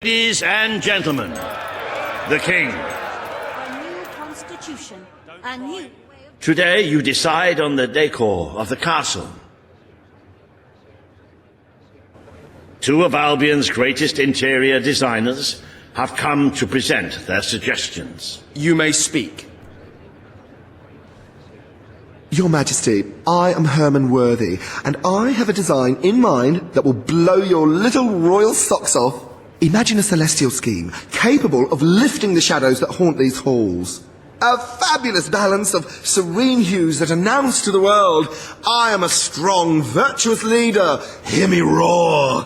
Ladies and gentlemen, the King. A new constitution. A new... Today you decide on the decor of the castle. Two of Albion's greatest interior designers have come to present their suggestions. You may speak. Your Majesty, I am Herman Worthy, and I have a design in mind that will blow your little royal socks off. Imagine a celestial scheme capable of lifting the shadows that haunt these halls. A fabulous balance of serene hues that announce to the world, I am a strong, virtuous leader. Hear me roar.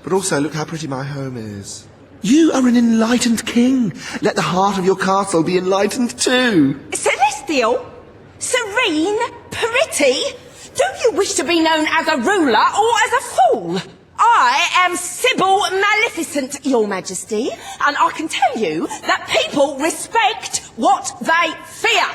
But also, look how pretty my home is. You are an enlightened king. Let the heart of your castle be enlightened too. Celestial? Serene? Pretty? Do you wish to be known as a ruler or as a fool? I am Sybil Maleficent, Your Majesty, and I can tell you that people respect what they fear.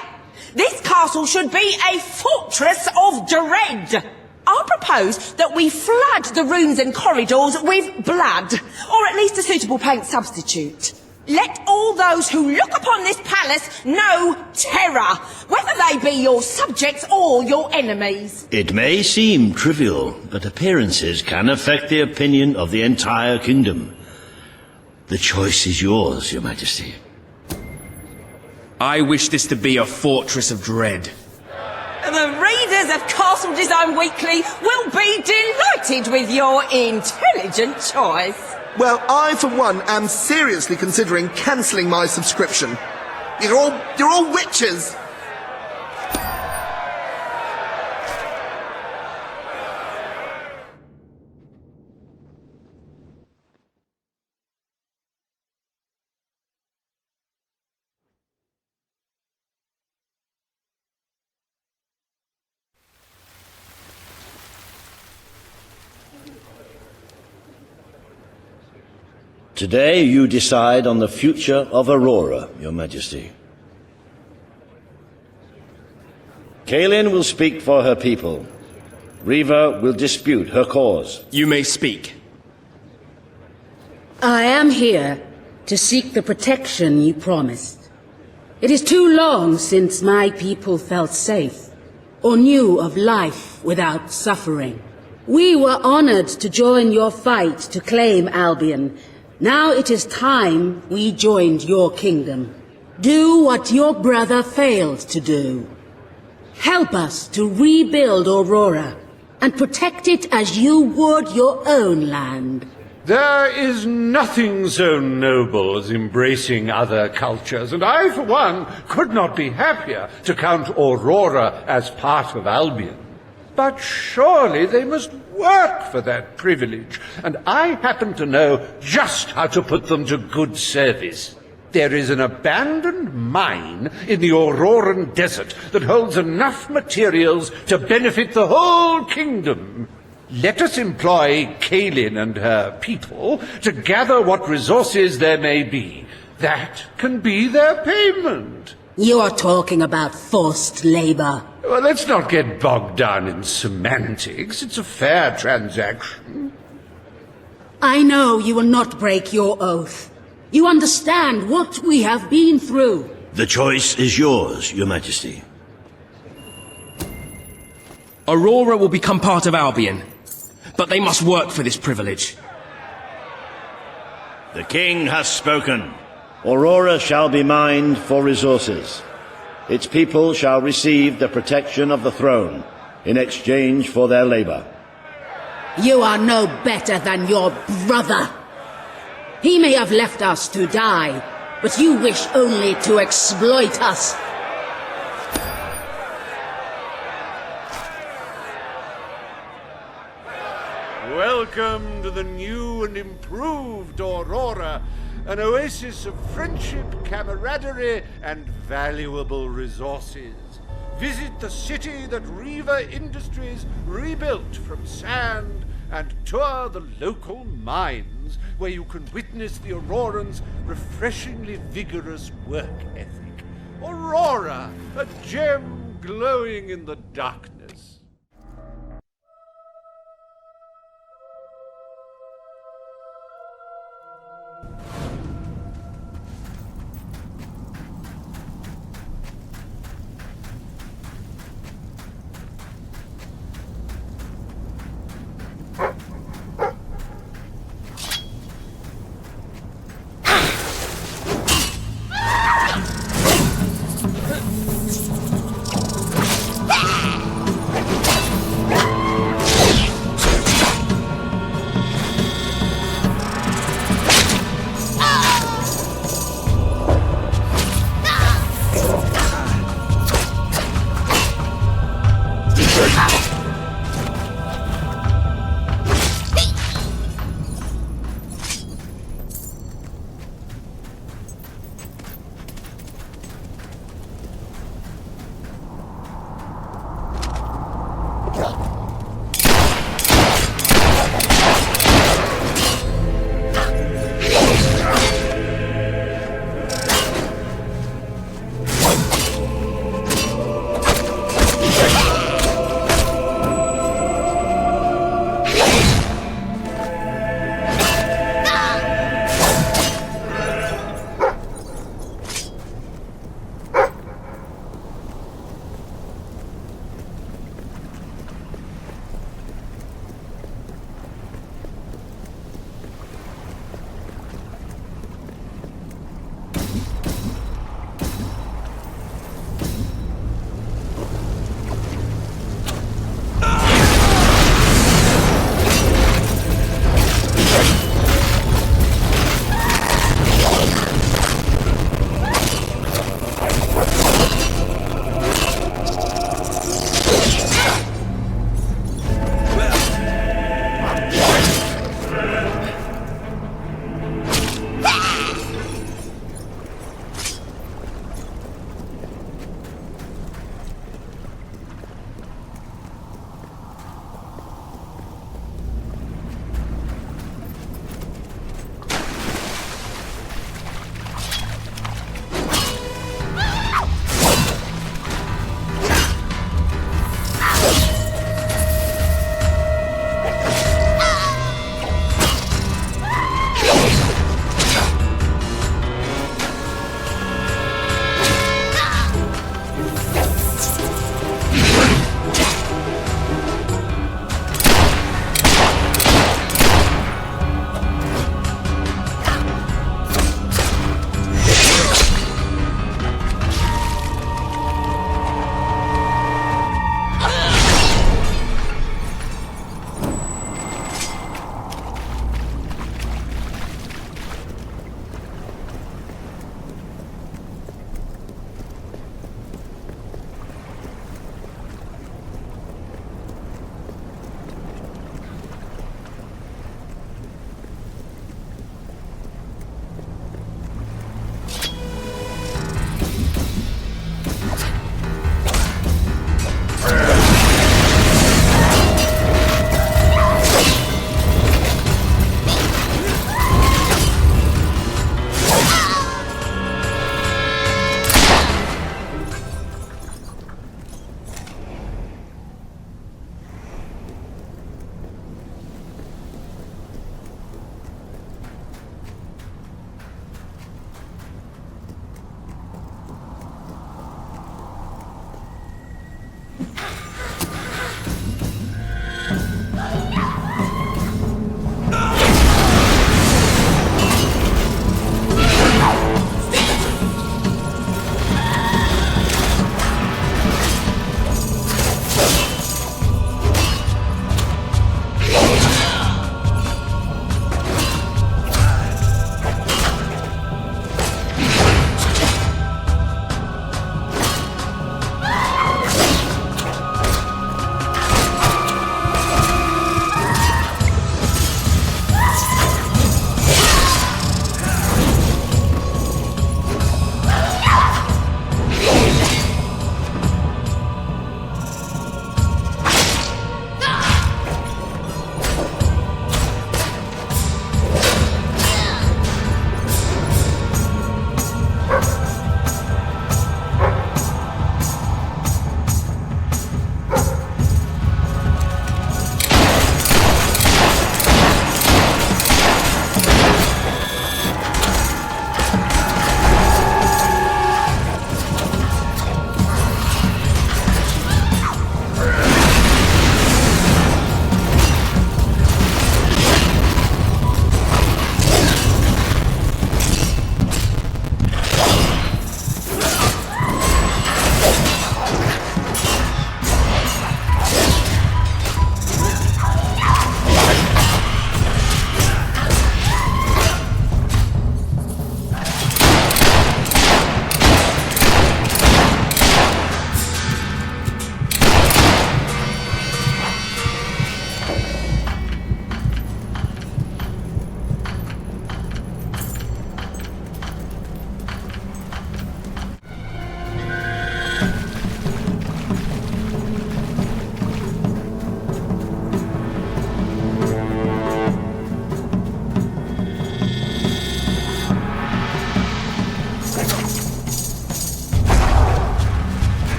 This castle should be a fortress of dread. I propose that we flood the rooms and corridors with blood, or at least a suitable paint substitute. Let all those who look upon this palace know terror, whether they be your subjects or your enemies. It may seem trivial, but appearances can affect the opinion of the entire kingdom. The choice is yours, Your Majesty. I wish this to be a fortress of dread. The readers of Castle Design Weekly will be delighted with your intelligent choice. Well, I, for one, am seriously considering cancelling my subscription. You're all witches! Today you decide on the future of Aurora, Your Majesty. Kaelin will speak for her people. Riva will dispute her cause. You may speak. I am here to seek the protection you promised. It is too long since my people felt safe, or knew of life without suffering. We were honored to join your fight to claim Albion. Now it is time we joined your kingdom. Do what your brother failed to do. Help us to rebuild Aurora and protect it as you would your own land. There is nothing so noble as embracing other cultures, and I, for one, could not be happier to count Aurora as part of Albion. But surely they must work for that privilege, and I happen to know just how to put them to good service. There is an abandoned mine in the Auroran desert that holds enough materials to benefit the whole kingdom. Let us employ Kaelin and her people to gather what resources there may be. That can be their payment. You are talking about forced labor. Well, let's not get bogged down in semantics. It's a fair transaction. I know you will not break your oath. You understand what we have been through. The choice is yours, Your Majesty. Aurora will become part of Albion, but they must work for this privilege. The King has spoken. Aurora shall be mined for resources. Its people shall receive the protection of the throne in exchange for their labor. You are no better than your brother. He may have left us to die, but you wish only to exploit us. Welcome to the new and improved Aurora, an oasis of friendship, camaraderie, and valuable resources. Visit the city that Riva Industries rebuilt from sand and tour the local mines where you can witness the Aurorans' refreshingly vigorous work ethic. Aurora, a gem glowing in the darkness.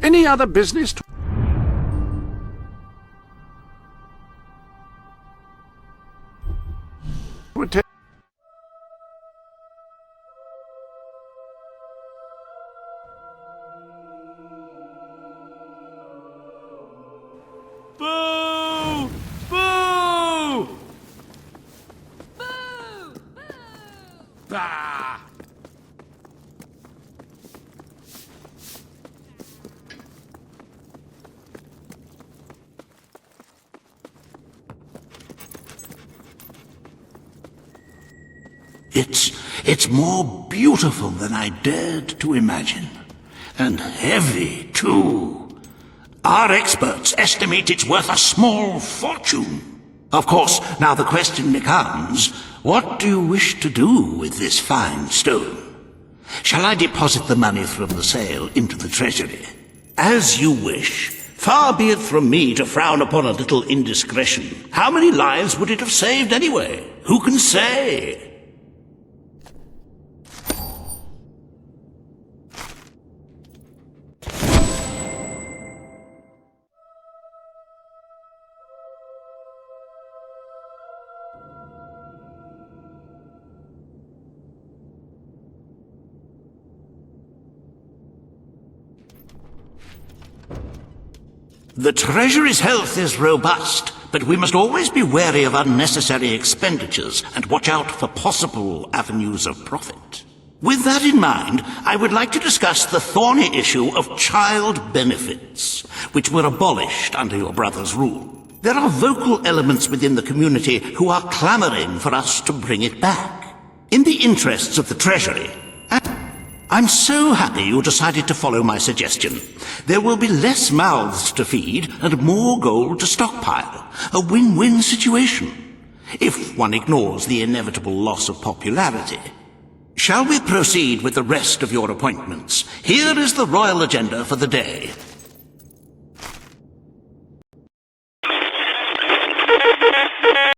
Any other business to attend? Boo! Boo! Bah! It's more beautiful than I dared to imagine. And heavy, too. Our experts estimate it's worth a small fortune. Of course, now the question becomes, what do you wish to do with this fine stone? Shall I deposit the money from the sale into the treasury? As you wish. Far be it from me to frown upon a little indiscretion. How many lives would it have saved anyway? Who can say? The Treasury's health is robust, but we must always be wary of unnecessary expenditures and watch out for possible avenues of profit. With that in mind, I would like to discuss the thorny issue of child benefits, which were abolished under your brother's rule. There are vocal elements within the community who are clamoring for us to bring it back. In the interests of the Treasury, I'm so happy you decided to follow my suggestion. There will be less mouths to feed and more gold to stockpile. A win-win situation, if one ignores the inevitable loss of popularity. Shall we proceed with the rest of your appointments? Here is the royal agenda for the day.